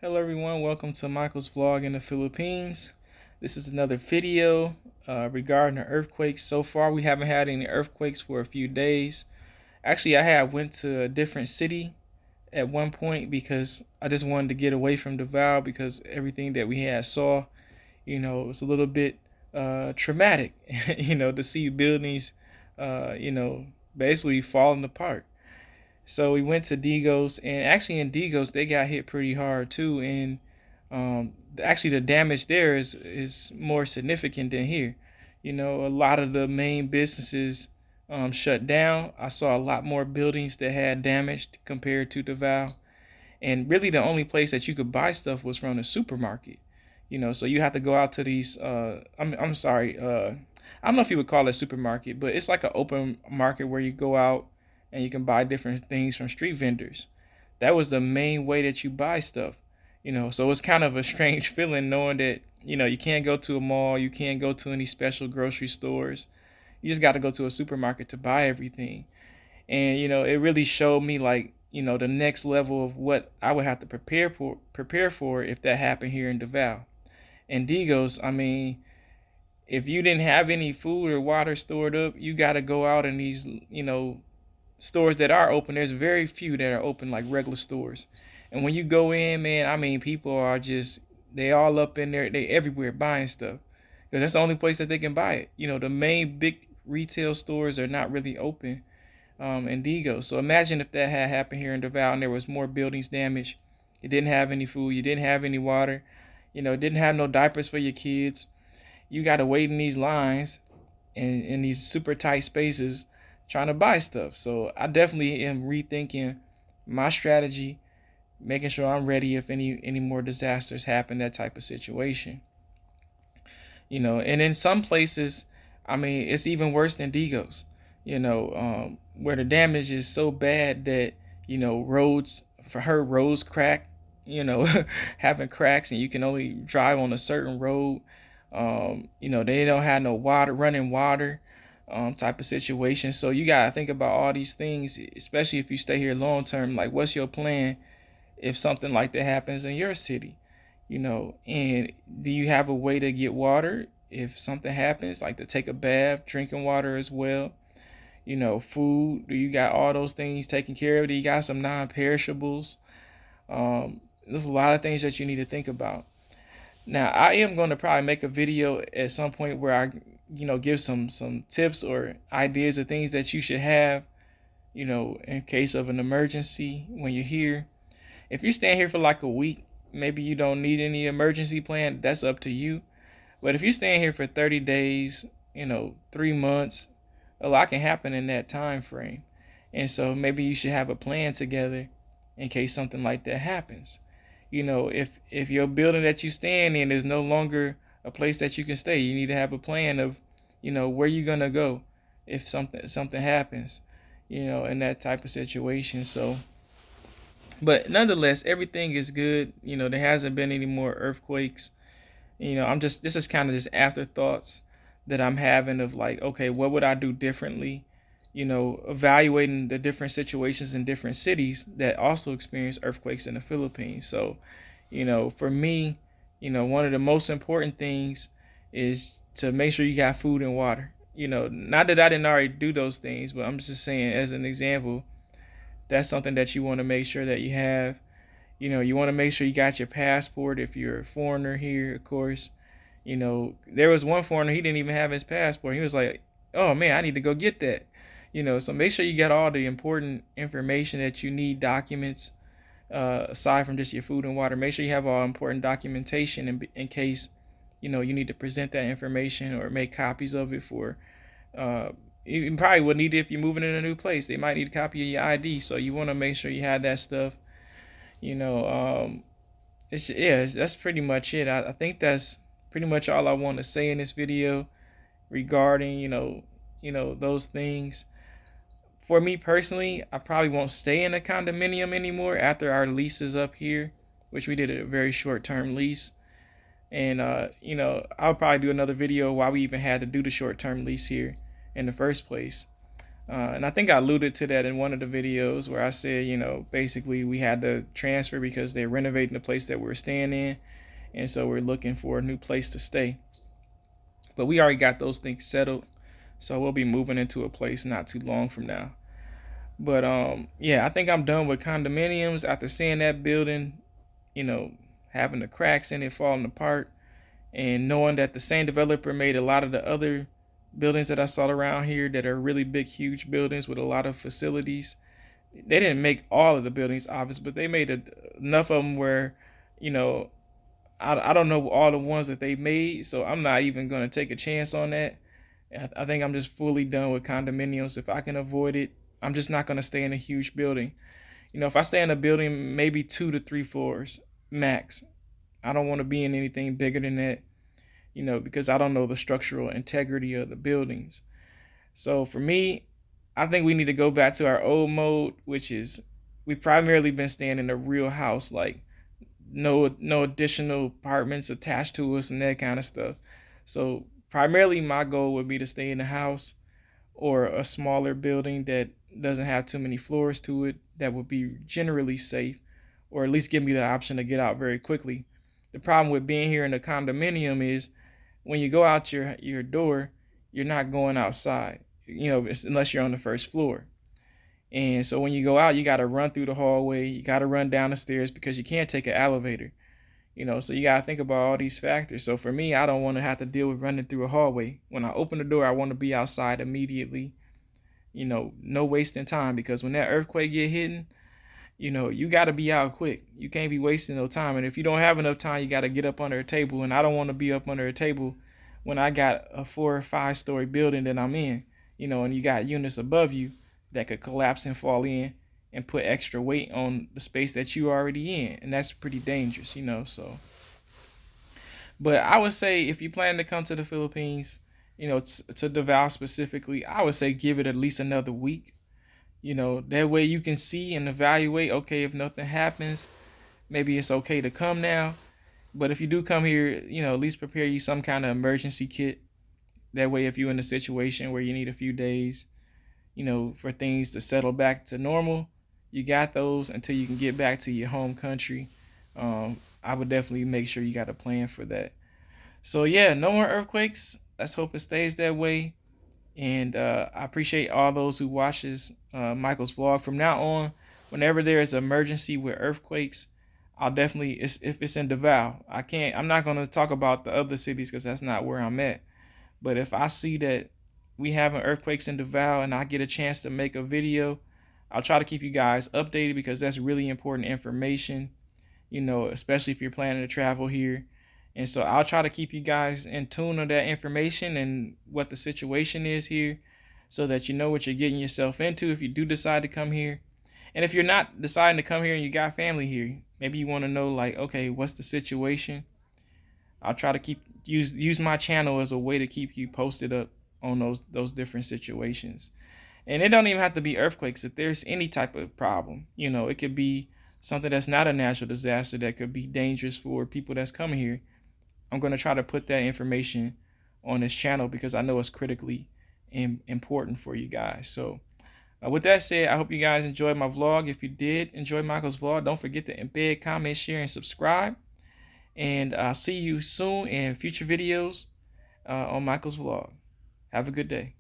Hello everyone, welcome to Michael's vlog in the Philippines. This is another video regarding the earthquakes. So far we haven't had any earthquakes for a few days. Actually, I went to a different city at one point because I just wanted to get away from Davao because everything that we had saw, it was a little bit traumatic, to see buildings, basically falling apart. So we went to Digos, and actually in Digos they got hit pretty hard too. And actually the damage there is more significant than here. A lot of the main businesses shut down. I saw a lot more buildings that had damaged compared to Davao, and really the only place that you could buy stuff was from the supermarket. So you have to go out to these. I'm sorry. I don't know if you would call it a supermarket, but it's like an open market where you go out and you can buy different things from street vendors. That was the main way that you buy stuff. So it's kind of a strange feeling knowing that you can't go to a mall, you can't go to any special grocery stores. You just got to go to a supermarket to buy everything. And it really showed me, like, the next level of what I would have to prepare for if that happened here in Davao. And Digos, I mean, if you didn't have any food or water stored up, you got to go out in these, stores that are open. There's very few that are open like regular stores. And when you go in, man, I mean, people are just, they all up in there, they everywhere buying stuff. Because that's the only place that they can buy it. The main big retail stores are not really open in Digo. So imagine if that had happened here in Davao and there was more buildings damaged. You didn't have any food, you didn't have any water, didn't have no diapers for your kids. You got to wait in these lines and in these super tight spaces trying to buy stuff. So I definitely am rethinking my strategy, making sure I'm ready if any more disasters happen, that type of situation. And in some places, I mean, it's even worse than Digos. Where the damage is so bad that roads, for her, roads crack. Having cracks, and you can only drive on a certain road. They don't have no water, running water, type of situation. So you gotta think about all these things, especially if you stay here long term. Like, what's your plan if something like that happens in your city? And do you have a way to get water if something happens, like to take a bath, drinking water as well? Food. Do you got all those things taken care of? Do you got some non-perishables? There's a lot of things that you need to think about. Now, I am going to probably make a video at some point where I, give some tips or ideas of things that you should have, in case of an emergency when you're here. If you're staying here for like a week, maybe you don't need any emergency plan. That's up to you. But if you're staying here for 30 days, 3 months, a lot can happen in that time frame. And so maybe you should have a plan together in case something like that happens. If your building that you stand in is no longer a place that you can stay, you need to have a plan of, where you're gonna go if something happens, in that type of situation. So, but nonetheless, everything is good. There hasn't been any more earthquakes. This is kind of just afterthoughts that I'm having of, like, okay, what would I do differently? Evaluating the different situations in different cities that also experience earthquakes in the Philippines. So, for me, one of the most important things is to make sure you got food and water. Not that I didn't already do those things, but I'm just saying, as an example, that's something that you want to make sure that you have. You want to make sure you got your passport if you're a foreigner here, of course. There was one foreigner, he didn't even have his passport. He was like, oh man, I need to go get that. So make sure you get all the important information that you need, documents, aside from just your food and water. Make sure you have all important documentation in case, you need to present that information or make copies of it for, you probably would need it if you're moving in a new place. They might need a copy of your ID. So you want to make sure you have that stuff. You know, that's pretty much it. I think that's pretty much all I want to say in this video regarding, those things. For me personally, I probably won't stay in a condominium anymore after our lease is up here, which we did a very short term lease. And I'll probably do another video why we even had to do the short term lease here in the first place. And I think I alluded to that in one of the videos where I said, basically we had to transfer because they're renovating the place that we're staying in. And so we're looking for a new place to stay. But we already got those things settled. So we'll be moving into a place not too long from now. But yeah, I think I'm done with condominiums after seeing that building, you know, having the cracks in it falling apart, and knowing that the same developer made a lot of the other buildings that I saw around here that are really big, huge buildings with a lot of facilities. They didn't make all of the buildings obvious, but they made enough of them where, you know, I don't know all the ones that they made, so I'm not even going to take a chance on that. I think I'm just fully done with condominiums. If I can avoid it, I'm just not going to stay in a huge building. If I stay in a building, maybe 2 to 3 floors max. I don't want to be in anything bigger than that, because I don't know the structural integrity of the buildings. So for me, I think we need to go back to our old mode, which is we primarily been staying in a real house, like no additional apartments attached to us and that kind of stuff. So primarily my goal would be to stay in the house or a smaller building that doesn't have too many floors to it, that would be generally safe, or at least give me the option to get out very quickly. The problem with being here in a condominium is when you go out your door, you're not going outside, unless you're on the first floor. And so when you go out, you got to run through the hallway, you got to run down the stairs because you can't take an elevator. So you got to think about all these factors. So for me, I don't want to have to deal with running through a hallway. When I open the door, I want to be outside immediately. No wasting time, because when that earthquake get hitting, you got to be out quick. You can't be wasting no time. And if you don't have enough time, you got to get up under a table. And I don't want to be up under a table when I got a 4 or 5 story building that I'm in, and you got units above you that could collapse and fall in and put extra weight on the space that you already in. And that's pretty dangerous. So, but I would say if you plan to come to the Philippines, to Davao specifically, I would say give it at least another week. That way you can see and evaluate, okay, if nothing happens, maybe it's okay to come now. But if you do come here, at least prepare you some kind of emergency kit. That way, if you're in a situation where you need a few days, for things to settle back to normal, you got those until you can get back to your home country. I would definitely make sure you got a plan for that. So yeah, no more earthquakes. Let's hope it stays that way. And I appreciate all those who watches Michael's vlog. From now on, whenever there is an emergency with earthquakes, I'll definitely, if it's in Davao, I'm not going to talk about the other cities because that's not where I'm at. But if I see that we having earthquakes in Davao and I get a chance to make a video, I'll try to keep you guys updated because that's really important information, especially if you're planning to travel here. And so I'll try to keep you guys in tune on that information and what the situation is here so that you know what you're getting yourself into if you do decide to come here. And if you're not deciding to come here and you got family here, maybe you want to know, like, okay, what's the situation? I'll try to use my channel as a way to keep you posted up on those different situations. And it don't even have to be earthquakes. If there's any type of problem, it could be something that's not a natural disaster that could be dangerous for people that's coming here. I'm going to try to put that information on this channel because I know it's critically important for you guys. So with that said, I hope you guys enjoyed my vlog. If you did enjoy Michael's vlog, don't forget to embed, comment, share, and subscribe. And I'll see you soon in future videos on Michael's vlog. Have a good day.